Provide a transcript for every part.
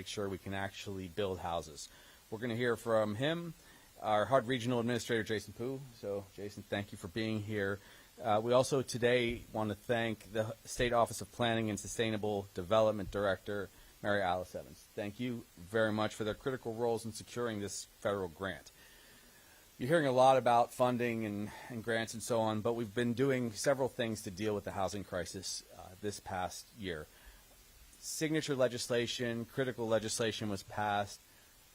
make sure we can actually build houses. We're going to hear from him, our HUD Regional Administrator, Jason Pooh. So, Jason, thank you for being here. We also today want to thank the State Office of Planning and Sustainable Development Director, Mary Alice Evans. Thank you very much for their critical roles in securing this federal grant. You're hearing a lot about funding and grants and so on, but we've been doing several things to deal with the housing crisis this past year. Signature legislation, critical legislation was passed.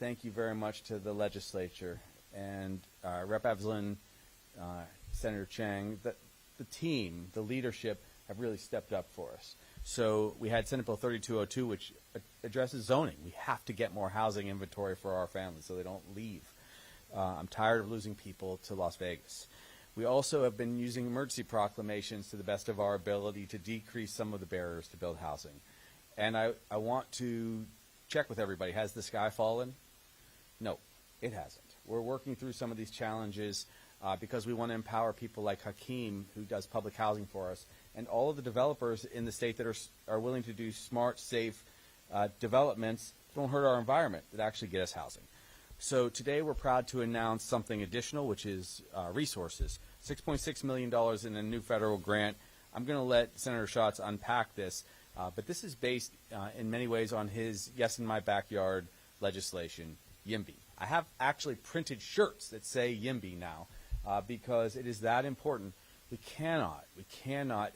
Thank you very much to the legislature and Rep. Evelyn, Senator Chang, the team, the leadership have really stepped up for us. So we had Senate Bill 3202, which addresses zoning. We have to get more housing inventory for our families so they don't leave. I'm tired of losing people to Las Vegas. We also have been using emergency proclamations to the best of our ability to decrease some of the barriers to build housing. And I want to check with everybody. Has the sky fallen? No, it hasn't. We're working through some of these challenges because we want to empower people like Hakeem, who does public housing for us, and all of the developers in the state that are willing to do smart, safe developments that don't hurt our environment, that actually get us housing. So today we're proud to announce something additional, which is resources. $6.6 million in a new federal grant. I'm going to let Senator Schatz unpack this, but this is based in many ways on his Yes in My Backyard legislation, YIMBY. I have actually printed shirts that say YIMBY now because it is that important. We cannot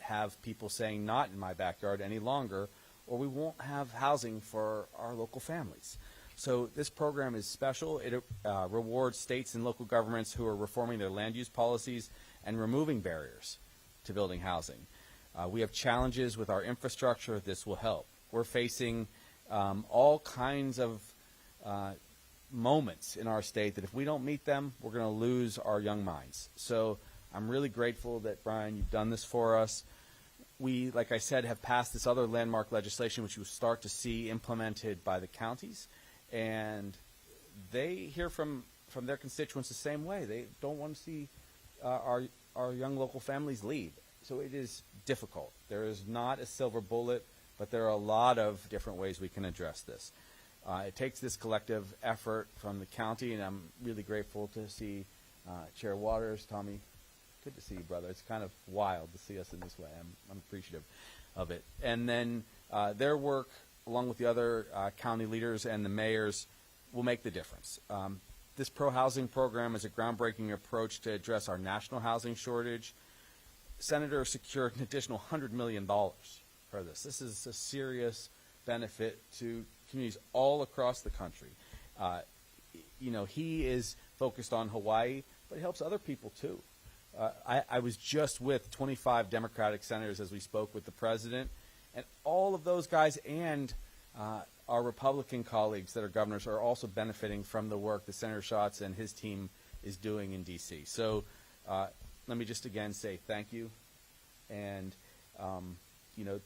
have people saying not in my backyard any longer, or we won't have housing for our local families. So this program is special. It rewards states and local governments who are reforming their land use policies and removing barriers to building housing. We have challenges with our infrastructure. This will help. We're facing all kinds of moments in our state that if we don't meet them, we're going to lose our young minds. So I'm really grateful that, Brian, you've done this for us. We, like I said, have passed this other landmark legislation, which you'll start to see implemented by the counties. And they hear from their constituents the same way. They don't want to see our young local families leave. So it is difficult. There is not a silver bullet, but there are a lot of different ways we can address this. It takes this collective effort from the county, and I'm really grateful to see Chair Waters. Tommy, good to see you, brother. It's kind of wild to see us in this way. I'm appreciative of it. And then their work, along with the other county leaders and the mayors, will make the difference. This pro-housing program is a groundbreaking approach to address our national housing shortage. Senator secured an additional $100 million for this. This is a serious benefit to communities all across the country. He is focused on Hawaii, but it helps other people too. I was just with 25 Democratic senators as we spoke with the president, and all of those guys and our Republican colleagues that are governors are also benefiting from the work that Senator Schatz and his team is doing in D.C. So let me just again say thank you. And,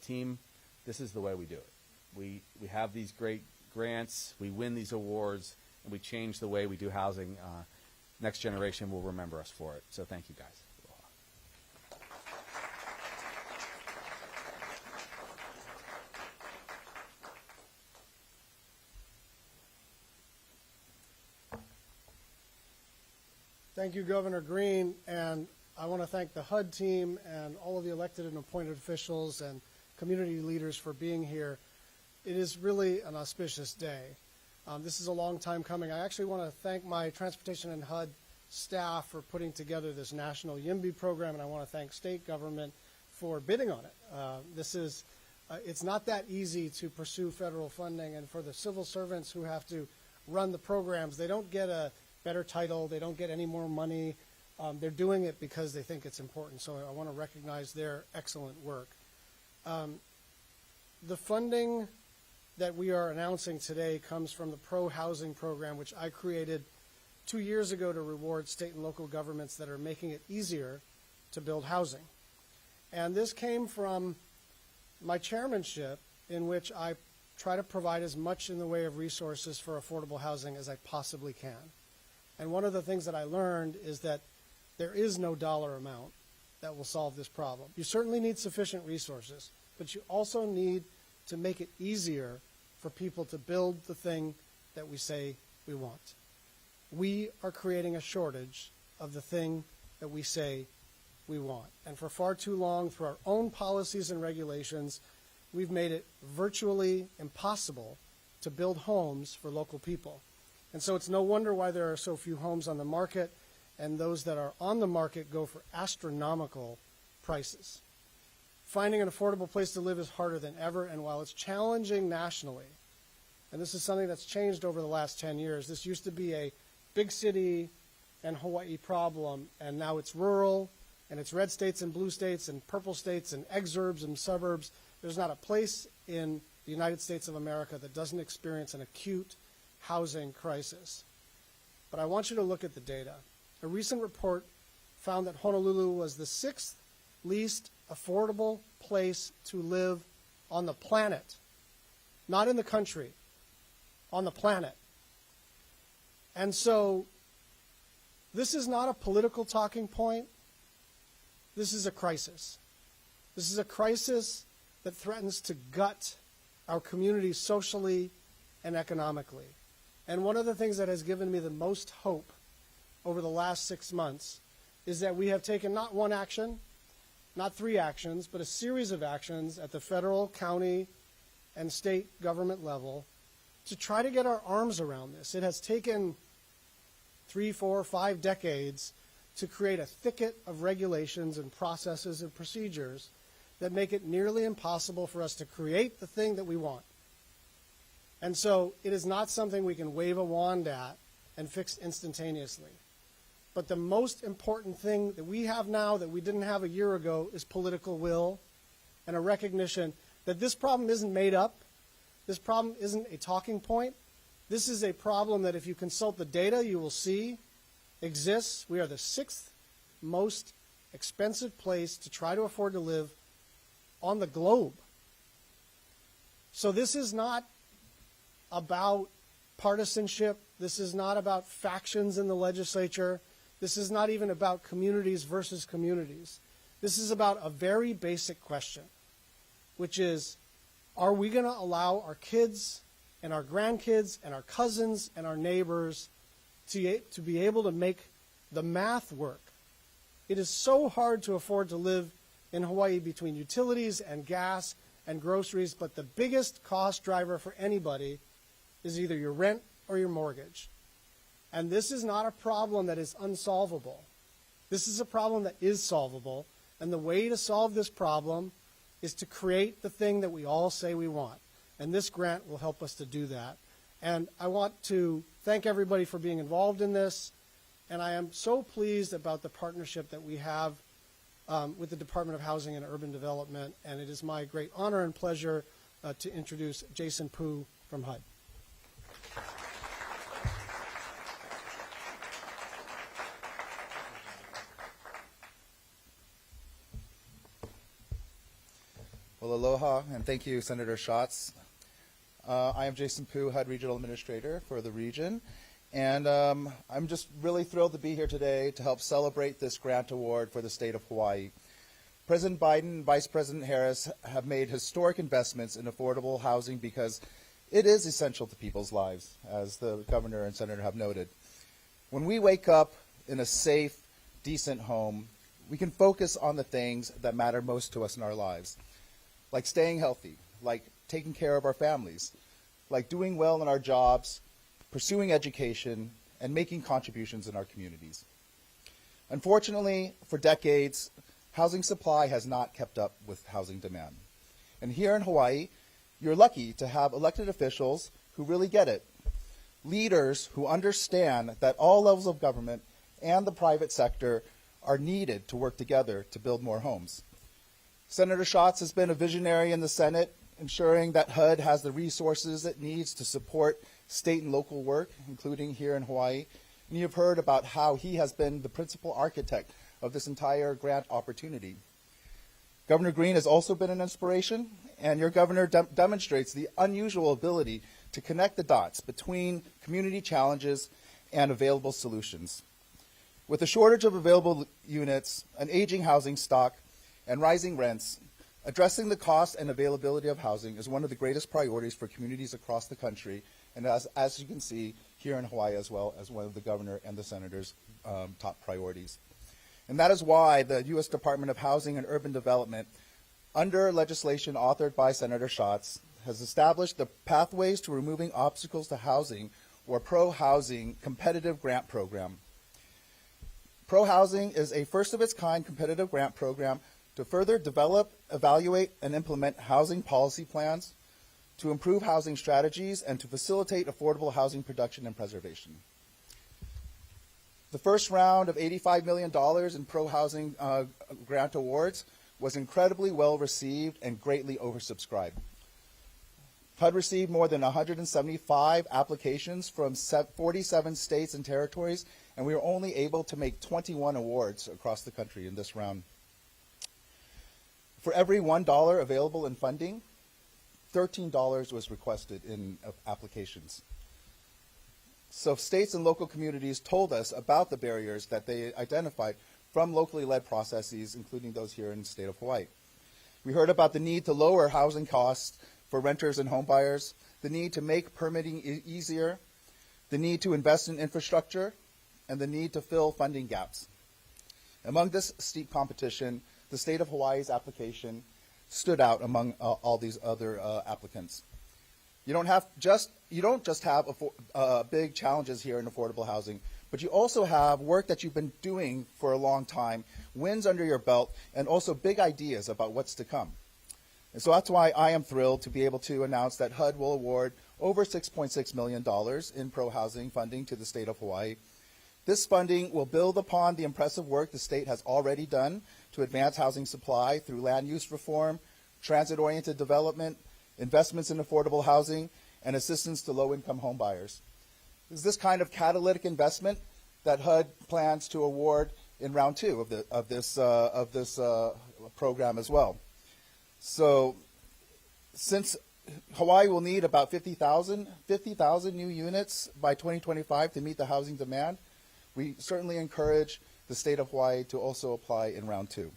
team, this is the way we do it. We have these great grants, we win these awards, and we change the way we do housing. Next generation will remember us for it. So thank you, guys. Thank you, Governor Green, and I want to thank the HUD team and all of the elected and appointed officials and community leaders for being here. It is really an auspicious day. This is a long time coming. I actually want to thank my transportation and HUD staff for putting together this national YIMBY program, and I want to thank state government for bidding on it. It's not that easy to pursue federal funding, and for the civil servants who have to run the programs, they don't get a better title, they don't get any more money. They're doing it because they think it's important, so I want to recognize their excellent work. The funding that we are announcing today comes from the pro-housing program, which I created 2 years ago to reward state and local governments that are making it easier to build housing. And this came from my chairmanship, in which I try to provide as much in the way of resources for affordable housing as I possibly can. And one of the things that I learned is that there is no dollar amount that will solve this problem. You certainly need sufficient resources, but you also need to make it easier for people to build the thing that we say we want. We are creating a shortage of the thing that we say we want. And for far too long, through our own policies and regulations, we've made it virtually impossible to build homes for local people. And so it's no wonder why there are so few homes on the market, and those that are on the market go for astronomical prices. Finding an affordable place to live is harder than ever, and while it's challenging nationally, and this is something that's changed over the last 10 years, this used to be a big city and Hawaii problem, and now it's rural, and it's red states and blue states and purple states and exurbs and suburbs. There's not a place in the United States of America that doesn't experience an acute housing crisis. But I want you to look at the data. A recent report found that Honolulu was the 6th least affordable place to live on the planet. Not in the country, on the planet. And so this is not a political talking point. This is a crisis. This is a crisis that threatens to gut our community socially and economically. And one of the things that has given me the most hope over the last 6 months is that we have taken not one action, not 3 actions, but a series of actions at the federal, county, and state government level to try to get our arms around this. It has taken 3, 4, 5 decades to create a thicket of regulations and processes and procedures that make it nearly impossible for us to create the thing that we want. And so it is not something we can wave a wand at and fix instantaneously. But the most important thing that we have now that we didn't have a year ago is political will and a recognition that this problem isn't made up. This problem isn't a talking point. This is a problem that if you consult the data, you will see exists. We are the 6th most expensive place to try to afford to live on the globe. So this is not about partisanship. This is not about factions in the legislature. This is not even about communities versus communities. This is about a very basic question, which is, are we going to allow our kids and our grandkids and our cousins and our neighbors to be able to make the math work? It is so hard to afford to live in Hawaii between utilities and gas and groceries, but the biggest cost driver for anybody is either your rent or your mortgage. And this is not a problem that is unsolvable. This is a problem that is solvable, and the way to solve this problem is to create the thing that we all say we want. And this grant will help us to do that. And I want to thank everybody for being involved in this, and I am so pleased about the partnership that we have with the Department of Housing and Urban Development, and it is my great honor and pleasure to introduce Jason Poo from HUD. Well, aloha, and thank you, Senator Schatz. I am Jason Poo, HUD Regional Administrator for the region, and I'm just really thrilled to be here today to help celebrate this grant award for the state of Hawaii. President Biden and Vice President Harris have made historic investments in affordable housing because it is essential to people's lives, as the governor and senator have noted. When we wake up in a safe, decent home, we can focus on the things that matter most to us in our lives, like staying healthy, like taking care of our families, like doing well in our jobs, pursuing education, and making contributions in our communities. Unfortunately, for decades, housing supply has not kept up with housing demand. And here in Hawaii, you're lucky to have elected officials who really get it, leaders who understand that all levels of government and the private sector are needed to work together to build more homes. Senator Schatz has been a visionary in the Senate, ensuring that HUD has the resources it needs to support state and local work, including here in Hawaii. And you've heard about how he has been the principal architect of this entire grant opportunity. Governor Green has also been an inspiration, and your governor demonstrates the unusual ability to connect the dots between community challenges and available solutions. With a shortage of available units, an aging housing stock, and rising rents, Addressing the cost and availability of housing is one of the greatest priorities for communities across the country, and as you can see here in Hawaii as well as one of the governor and the senator's top priorities. And that is why the U.S. Department of Housing and Urban Development, under legislation authored by Senator Schatz, has established the Pathways to Removing Obstacles to Housing, or Pro-Housing, competitive grant program. Pro-Housing is a first-of-its-kind competitive grant program to further develop, evaluate, and implement housing policy plans, to improve housing strategies, and to facilitate affordable housing production and preservation. The first round of $85 million in pro-housing grant awards was incredibly well received and greatly oversubscribed. HUD received more than 175 applications from 47 states and territories, and we were only able to make 21 awards across the country in this round. For every $1 available in funding, $13 was requested in applications. So states and local communities told us about the barriers that they identified from locally led processes, including those here in the state of Hawaii. We heard about the need to lower housing costs for renters and homebuyers, the need to make permitting easier, the need to invest in infrastructure, and the need to fill funding gaps. Among this steep competition, the state of Hawaii's application stood out among all these other applicants. You don't just have big challenges here in affordable housing, but you also have work that you've been doing for a long time, wins under your belt, and also big ideas about what's to come. And so that's why I am thrilled to be able to announce that HUD will award over $6.6 million in pro-housing funding to the state of Hawaii. This funding will build upon the impressive work the state has already done to advance housing supply through land use reform, transit-oriented development, investments in affordable housing, and assistance to low-income home buyers. It's this kind of catalytic investment that HUD plans to award in round two of this program as well. So, since Hawaii will need about 50,000 new units by 2025 to meet the housing demand, we certainly encourage the state of Hawaii to also apply in round two.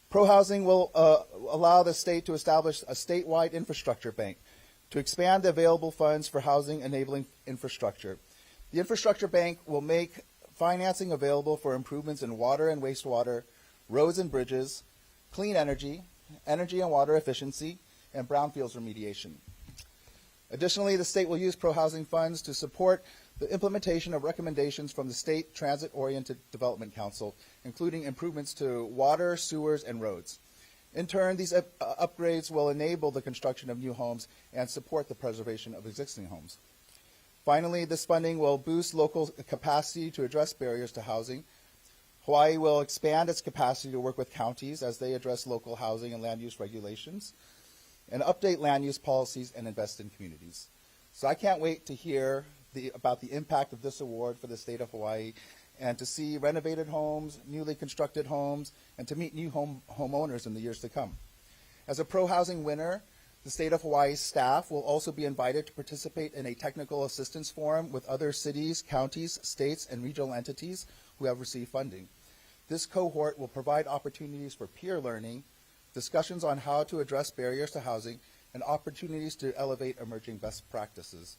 Pro-housing will allow the state to establish a statewide infrastructure bank to expand the available funds for housing enabling infrastructure. The infrastructure bank will make financing available for improvements in water and wastewater, roads and bridges, clean energy, energy and water efficiency, and brownfields remediation. Additionally, the state will use pro-housing funds to support the implementation of recommendations from the State Transit-Oriented Development Council, including improvements to water, sewers, and roads. In turn, these upgrades will enable the construction of new homes and support the preservation of existing homes. Finally, this funding will boost local capacity to address barriers to housing. Hawaii will expand its capacity to work with counties as they address local housing and land use regulations, and update land use policies and invest in communities. So I can't wait to hear about the impact of this award for the state of Hawaii, and to see renovated homes, newly constructed homes, and to meet new homeowners in the years to come. As a pro-housing winner, the state of Hawaii's staff will also be invited to participate in a technical assistance forum with other cities, counties, states, and regional entities who have received funding. This cohort will provide opportunities for peer learning, discussions on how to address barriers to housing, and opportunities to elevate emerging best practices.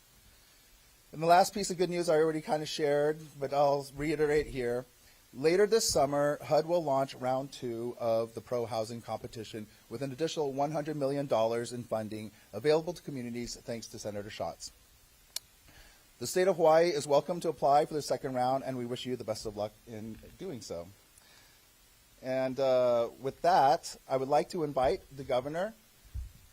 And the last piece of good news I already kind of shared, but I'll reiterate here. Later this summer, HUD will launch round two of the pro-housing competition with an additional $100 million in funding available to communities thanks to Senator Schatz. The state of Hawaii is welcome to apply for the second round, and we wish you the best of luck in doing so. And with that, I would like to invite the governor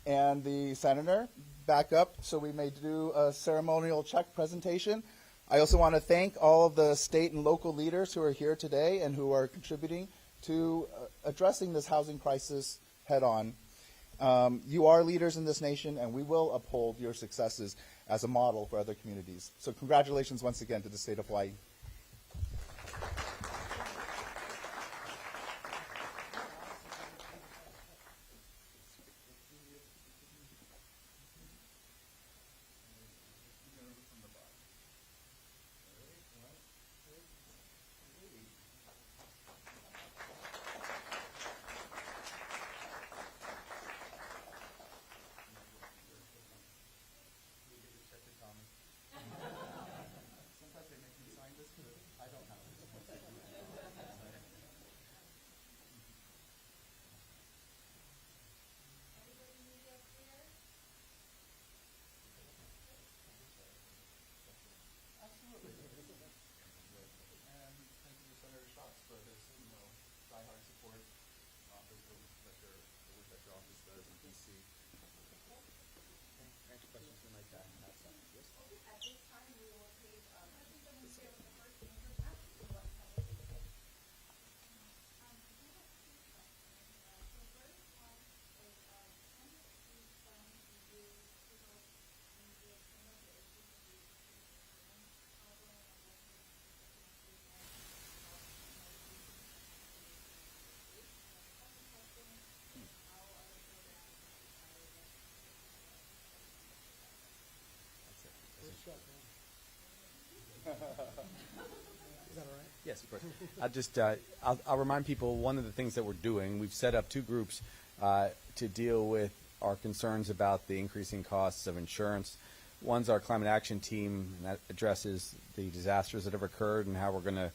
and the senator back up so we may do a ceremonial check presentation. I also want to thank all of the state and local leaders who are here today and who are contributing to addressing this housing crisis head on. You are leaders in this nation, and we will uphold your successes as a model for other communities. So congratulations once again to the state of Hawaii. office does in DC. Answer questions we might have outside. Yes? At this time, we will take questions from the chair with the first interview. What public is it? I have two questions. So first one is, can you please review people in the some of the issues that we problem and what Is that all right? Yes, of course. I'll remind people one of the things that we're doing. We've set up two groups to deal with our concerns about the increasing costs of insurance. One's our climate action team, and that addresses the disasters that have occurred and how we're going to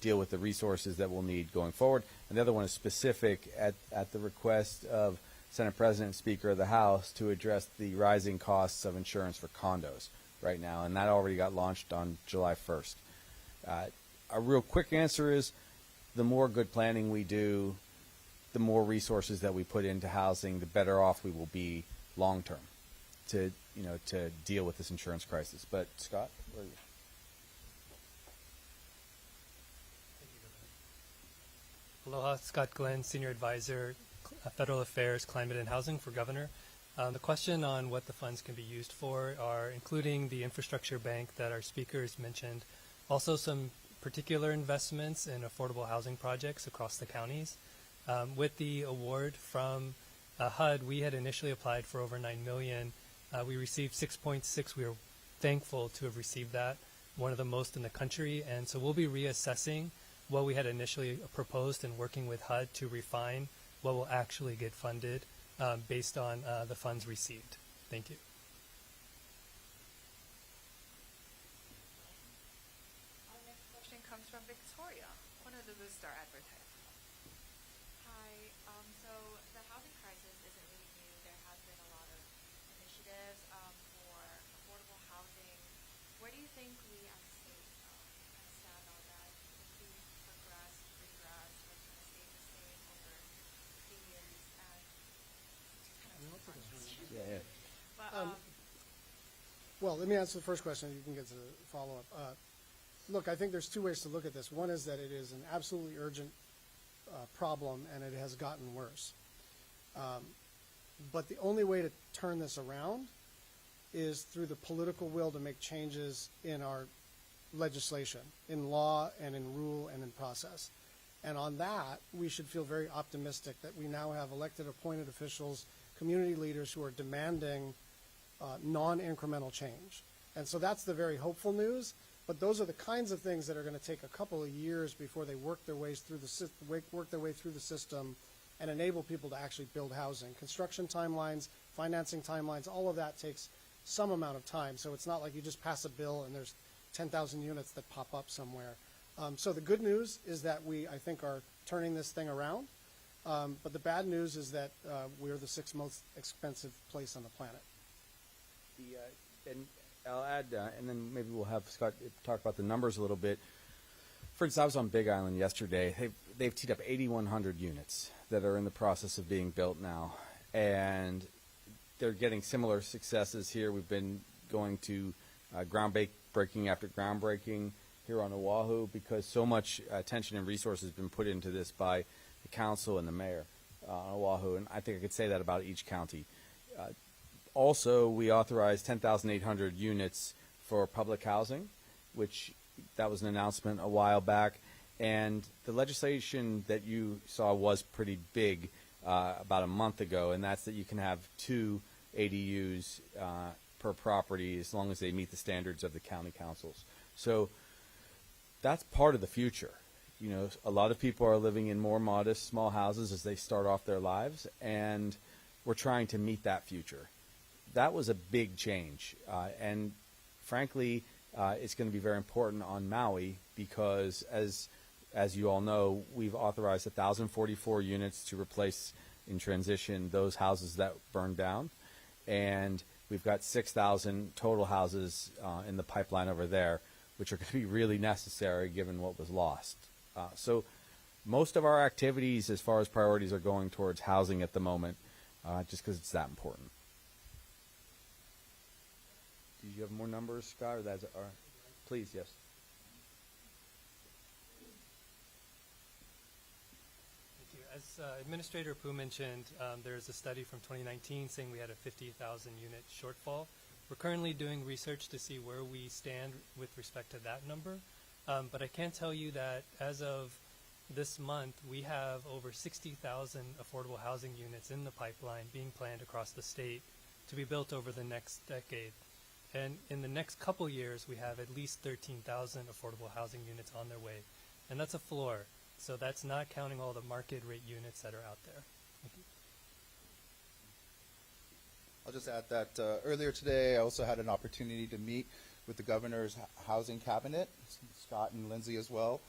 deal with the resources that we'll need going forward. And the other one is specific at the request of Senate President and Speaker of the House to address the rising costs of insurance for condos right now, and that already got launched on July 1st. A real quick answer is the more good planning we do, the more resources that we put into housing, the better off we will be long term to deal with this insurance crisis. But Scott, where are you? Aloha, Scott Glenn, Senior Advisor, Federal Affairs, Climate and Housing for Governor. The question on what the funds can be used for are including the infrastructure bank that our speakers mentioned, also some particular investments in affordable housing projects across the counties. With the award from HUD, we had initially applied for over $9 million. We received 6.6. We were thankful to have received that, one of the most in the country. And so we'll be reassessing what we had initially proposed and working with HUD to refine what will actually get funded based on the funds received. Thank you. Our next question comes from Victoria, one of the booster advertisers. Hi. So the housing crisis isn't really new. There has been a lot of initiatives for affordable housing. Where do you think we as a state kind of stand on that? If we progress, regress, or it's going to stay the same over the years? And Yeah. but Well, let me answer the first question. You can get to the follow-up. Look, I think there's two ways to look at this. One is that it is an absolutely urgent problem, and it has gotten worse. But the only way to turn this around is through the political will to make changes in our legislation, in law and in rule and in process. And on that, we should feel very optimistic that we now have elected appointed officials, community leaders who are demanding non-incremental change. And so that's the very hopeful news. But those are the kinds of things that are going to take a couple of years before they work their way through the system and enable people to actually build housing. Construction timelines, financing timelines, all of that takes some amount of time. So it's not like you just pass a bill and there's 10,000 units that pop up somewhere. So the good news is that we, I think, are turning this thing around. But the bad news is that we're the sixth most expensive place on the planet. And I'll add, and then maybe we'll have Scott talk about the numbers a little bit. For instance, I was on Big Island yesterday. They've teed up 8,100 units that are in the process of being built now, and they're getting similar successes here. We've been going to groundbreaking after groundbreaking here on Oahu because so much attention and resources has been put into this by the council and the mayor on Oahu, and I think I could say that about each county. Also, we authorized 10,800 units for public housing, which that was an announcement a while back. And the legislation that you saw was pretty big about a month ago, and that's that you can have 2 ADUs per property as long as they meet the standards of the county councils. So that's part of the future. You know, a lot of people are living in more modest, small houses as they start off their lives, and we're trying to meet that future. That was a big change, and frankly, it's going to be very important on Maui because, as you all know, we've authorized 1,044 units to replace in transition those houses that burned down, and we've got 6,000 total houses in the pipeline over there, which are going to be really necessary given what was lost. So most of our activities as far as priorities are going towards housing at the moment, just because it's that important. Do you have more numbers, Scott, or that's please, yes. Thank you. As Administrator Pooh mentioned, there's a study from 2019 saying we had a 50,000 unit shortfall. We're currently doing research to see where we stand with respect to that number. But I can tell you that as of this month, we have over 60,000 affordable housing units in the pipeline being planned across the state to be built over the next decade. And in the next couple years, we have at least 13,000 affordable housing units on their way. And that's a floor. So that's not counting all the market rate units that are out there. Thank you. I'll just add that earlier today, I also had an opportunity to meet with the governor's housing cabinet, Scott and Lindsay as well.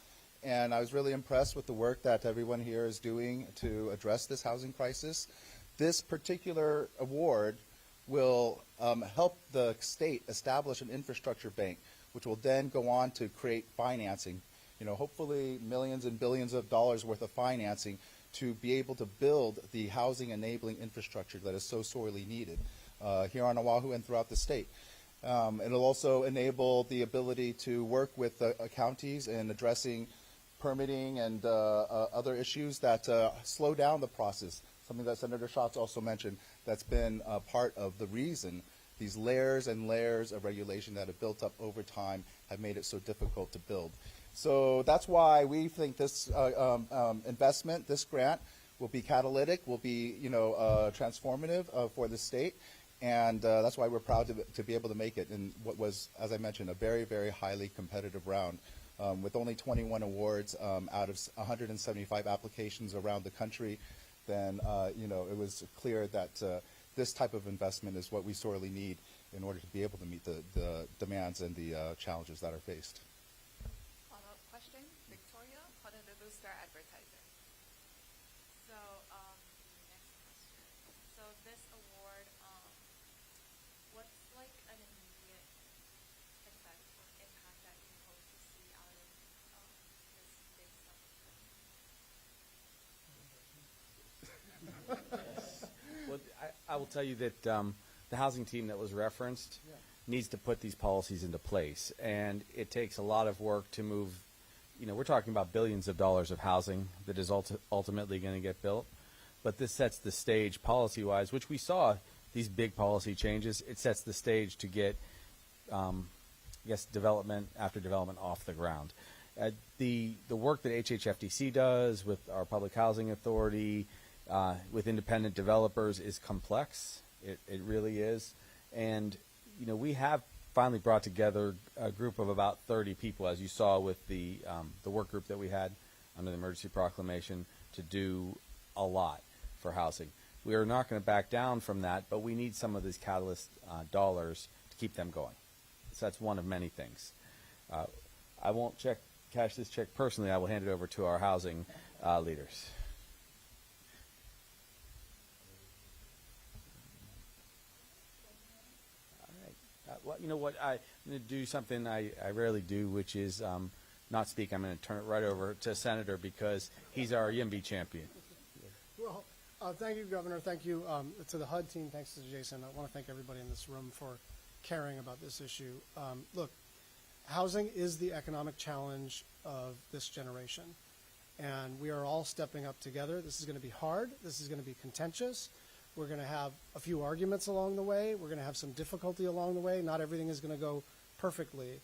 And I was really impressed with the work that everyone here is doing to address this housing crisis. This particular award will help the state establish an infrastructure bank, which will then go on to create financing, hopefully millions and billions of dollars worth of financing to be able to build the housing enabling infrastructure that is so sorely needed here on Oahu and throughout the state. It'll also enable the ability to work with counties in addressing permitting and other issues that slow down the process, something that Senator Schatz also mentioned that's been part of the reason these layers and layers of regulation that have built up over time have made it so difficult to build. So that's why we think this investment, this grant, will be catalytic, will be transformative for the state, and that's why we're proud to be able to make it in what was, as I mentioned, a very, very highly competitive round. With only 21 awards out of 175 applications around the country, then it was clear that this type of investment is what we sorely need in order to be able to meet the demands and the challenges that are faced. Follow-up question, Victoria, Honolulu Star Advertiser. So, next question. So this award, what's like an immediate effect or impact that you hope to see out of this big sum? Well, I will tell you that the housing team that was referenced needs to put these policies into place, and it takes a lot of work to move. We're talking about billions of dollars of housing that is ultimately going to get built, but this sets the stage policy-wise, which we saw these big policy changes. It sets the stage to get, development after development off the ground. The work that HHFDC does with our Public Housing Authority, with independent developers is complex. It really is. And, we have finally brought together a group of about 30 people, as you saw with the work group that we had under the emergency proclamation, to do a lot for housing. We are not going to back down from that, but we need some of these catalyst dollars to keep them going. So that's one of many things. I won't cash this check personally. I will hand it over to our housing leaders. Well, you know what? I'm going to do something I rarely do, which is not speak. I'm going to turn it right over to Senator because he's our YIMBY champion. Well, thank you, Governor. Thank you to the HUD team. Thanks to Jason. I want to thank everybody in this room for caring about this issue. Look, housing is the economic challenge of this generation, and we are all stepping up together. This is going to be hard. This is going to be contentious. We're going to have a few arguments along the way. We're going to have some difficulty along the way. Not everything is going to go perfectly.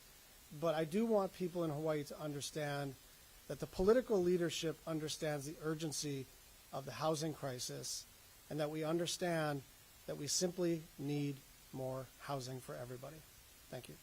But I do want people in Hawaii to understand that the political leadership understands the urgency of the housing crisis, and that we understand that we simply need more housing for everybody. Thank you.